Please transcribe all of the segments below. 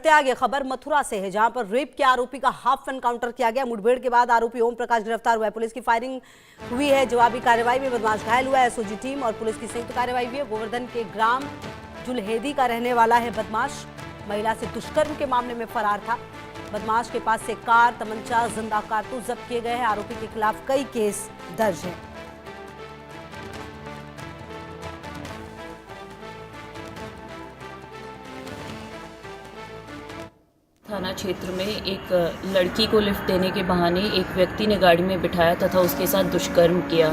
बढ़ते आगे खबर मथुरा से है, जहां पर रेप के आरोपी का हाफ एनकाउंटर किया गया। मुठभेड़ के बाद आरोपी ओम प्रकाश गिरफ्तार हुआ है। पुलिस की फायरिंग हुई है। जवाबी कार्रवाई में बदमाश घायल हुआ है। एसओजी टीम और पुलिस की संयुक्त कार्रवाई हुई है। गोवर्धन के ग्राम जुलहेदी का रहने वाला है बदमाश। महिला से दुष्कर्म के मामले में फरार था। बदमाश के पास से कार, तमंचा, जिंदा कारतूस जब्त किए गए हैं। आरोपी के खिलाफ कई केस दर्ज है। थाना क्षेत्र में एक लड़की को लिफ्ट देने के बहाने एक व्यक्ति ने गाड़ी में बिठाया तथा उसके साथ दुष्कर्म किया।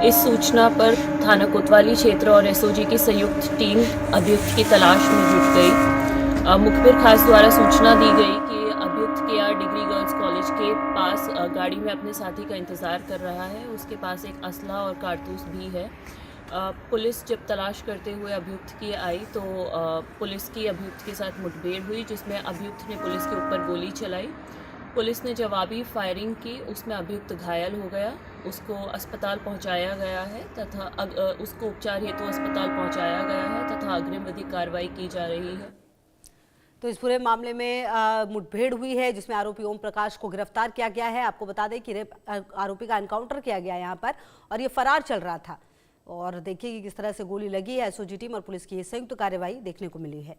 इस सूचना पर थाना कोतवाली क्षेत्र और एसओजी की संयुक्त टीम अभियुक्त की तलाश में जुट गई। मुखबिर खास द्वारा सूचना दी गई कि अभियुक्त केआर डिग्री गर्ल्स कॉलेज के पास गाड़ी में अपने साथी का इंतज़ार कर रहा है। उसके पास एक असला और कारतूस भी है। पुलिस जब तलाश करते हुए अभियुक्त की आई तो पुलिस की अभियुक्त के साथ मुठभेड़ हुई, जिसमें अभियुक्त ने पुलिस के ऊपर गोली चलाई। पुलिस ने जवाबी फायरिंग की, उसमें अभियुक्त घायल हो गया। उसको अस्पताल पहुंचाया गया है तथा उसको उपचार हेतु अस्पताल पहुंचाया गया है तथा अग्रिम विधिक कार्रवाई की जा रही है। तो इस पूरे मामले में मुठभेड़ हुई है, जिसमें आरोपी ओम प्रकाश को गिरफ्तार किया गया है। आपको बता दें कि आरोपी का एनकाउंटर किया गया यहाँ पर और ये फरार चल रहा था। और देखिए कि किस तरह से गोली लगी है। एसओजी टीम और पुलिस की संयुक्त कार्रवाई देखने को मिली है।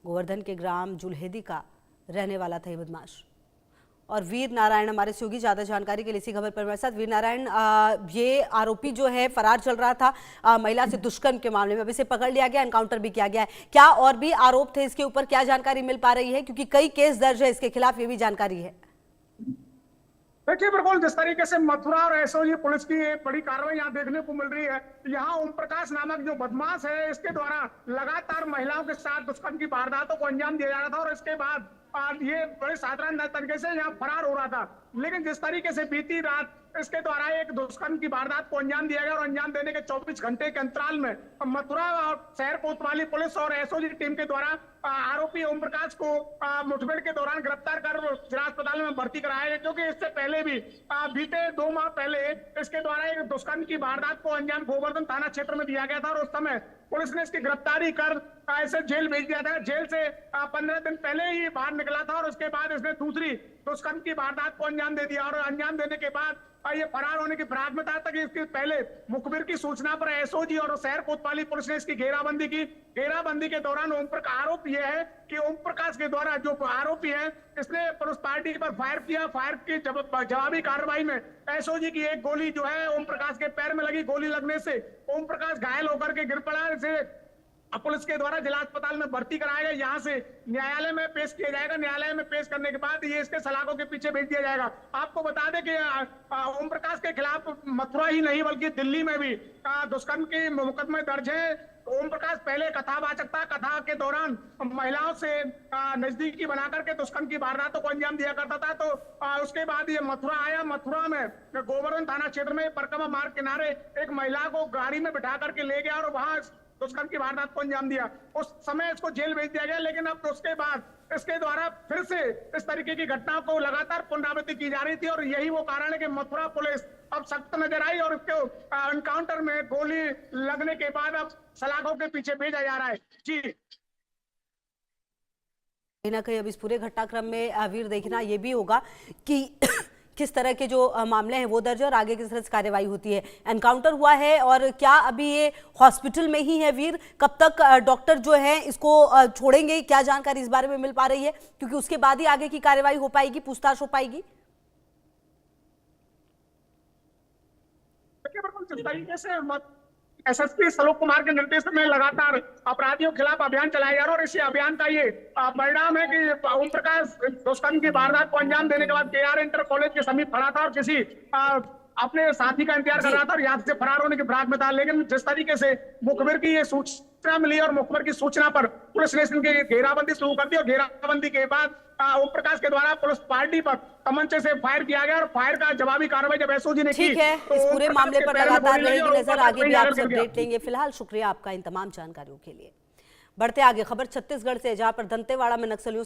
गोवर्धन के ग्राम जुलहेदी का रहने वाला था ये बदमाश। और वीर नारायण हमारे सहयोगी, ज्यादा जानकारी के लिए इसी खबर पर हमारे साथ। वीर नारायण, ये आरोपी जो है फरार चल रहा था महिला से दुष्कर्म के मामले में, अभी से पकड़ लिया गया, एनकाउंटर भी किया गया है। क्या और भी आरोप थे इसके ऊपर, क्या जानकारी मिल पा रही है? क्योंकि कई केस दर्ज है इसके खिलाफ, ये भी जानकारी है। देखिए, बिल्कुल जिस तरीके से मथुरा और एसओजी पुलिस की बड़ी कार्रवाई यहाँ देखने को मिल रही है। यहाँ ओम प्रकाश नामक जो बदमाश है, इसके द्वारा लगातार महिलाओं के साथ दुष्कर्म की वारदातों को अंजाम दिया जा रहा था और इसके बाद ये बड़े साधारण तरीके से यहाँ फरार हो रहा था। लेकिन जिस तरीके से बीती रात इसके द्वारा एक दुष्कर्म की वारदात को अंजाम दिया गया और अंजाम देने के 24 घंटे के अंतराल में मथुरा और शहर कोतवाली पुलिस और एसओजी टीम के द्वारा आरोपी ओम प्रकाश को मुठभेड़ के दौरान गिरफ्तार कर जिला अस्पताल में भर्ती कराया गया, क्योंकि इससे पहले भी बीते 2 माह पहले इसके द्वारा एक दुष्कर्म की वारदात को अंजाम गोवर्धन थाना क्षेत्र में दिया गया था और उस समय पुलिस ने इसकी गिरफ्तारी कर इसे जेल भेज दिया था। जेल से 15 दिन पहले ही बाहर निकला था और उसके बाद इसने दूसरी दुष्कर्म की वारदात को अंजाम दे दिया और अंजाम देने के बाद ये फरार होने की फिराक में था। तक इसके पहले मुखबिर की सूचना पर एसओजी और शहर कोतवाली पुलिस ने इसकी घेराबंदी की। घेराबंदी के दौरान ओम प्रकाश आरोप यह है कि ओम प्रकाश के द्वारा जो आरोपी है, इसने पुलिस पार्टी पर फायर किया। फायर की जवाबी कार्रवाई में एसओजी की एक गोली जो है ओम प्रकाश के पैर में लगी। गोली लगने से ओम प्रकाश घायल होकर के गिर पड़ा। इसे पुलिस के द्वारा जिला अस्पताल में भर्ती कराया गया। यहाँ से न्यायालय में पेश किया जाएगा। न्यायालय में पेश करने के बाद ये इसके सलाखों के पीछे भेज दिया जाएगा। आपको बता दें कि ओम प्रकाश के खिलाफ मथुरा ही नहीं बल्कि दिल्ली में भी दुष्कर्म के मुकदमे दर्ज है। ओम प्रकाश पहले कथावाचक था। कथा के दौरान महिलाओं से नजदीकी बनाकर के दुष्कर्म की वारदातों को अंजाम दिया करता था। तो उसके बाद ये मथुरा आया। मथुरा में गोवर्धन थाना क्षेत्र में परिक्रमा मार्ग किनारे एक महिला को गाड़ी में बिठा करके ले गया और वहां दुष्कर्म की वारदात को अंजाम दिया। उस समय इसको जेल भेज दिया गया। लेकिन अब उसके बाद इसके द्वारा फिर से इस तरीके की घटनाओं को लगातार पुनरावृत्ति की जा रही थी और यही वो कारण है कि मथुरा पुलिस अब सख्त नजर आई और इसको एनकाउंटर में गोली लगने के बाद अब सलाखों के पीछे भेजा जा रहा है। जी, कहीं ना कहीं अब इस पूरे घटनाक्रम में वीर देखना ये भी होगा कि किस तरह के जो मामले हैं वो दर्ज है और आगे किस तरह से कार्रवाई होती है। एनकाउंटर हुआ है और क्या अभी ये हॉस्पिटल में ही है वीर? कब तक डॉक्टर जो है इसको छोड़ेंगे? क्या जानकारी इस बारे में मिल पा रही है? क्योंकि उसके बाद ही आगे की कार्रवाई हो पाएगी, पूछताछ हो पाएगी। जिस तरीके से एसएसपी सलोक कुमार के निर्देश में लगातार अपराधियों के खिलाफ अभियान चलाया जा रहा है और इसी अभियान का ये परिणाम है कि ओम प्रकाश दुष्कर्म की वारदात को अंजाम देने के बाद केआर इंटर कॉलेज के समीप खड़ा था और किसी अपने साथी का इंतजार कर रहा था और यहाँ से फरार होने की फिराक में था। लेकिन जिस तरीके से मुखबिर की ये सूचना मिली और मुखबिर की सूचना पर पुलिस ने इसकी घेराबंदी शुरू कर दी और घेराबंदी के बाद ओम प्रकाश के द्वारा पुलिस पार्टी पर तमंचे से फायर किया गया और फायर का जवाबी कार्रवाई जब एसओजी ने की। ठीक है, इस पूरे मामले पर लगातार रहेगी नजर, आगे भी आपसे अपडेट लेंगे। फिलहाल शुक्रिया आपका इन तमाम जानकारियों के लिए। बढ़ते आगे खबर छत्तीसगढ़ से, जहां पर दंतेवाड़ा में नक्सलियों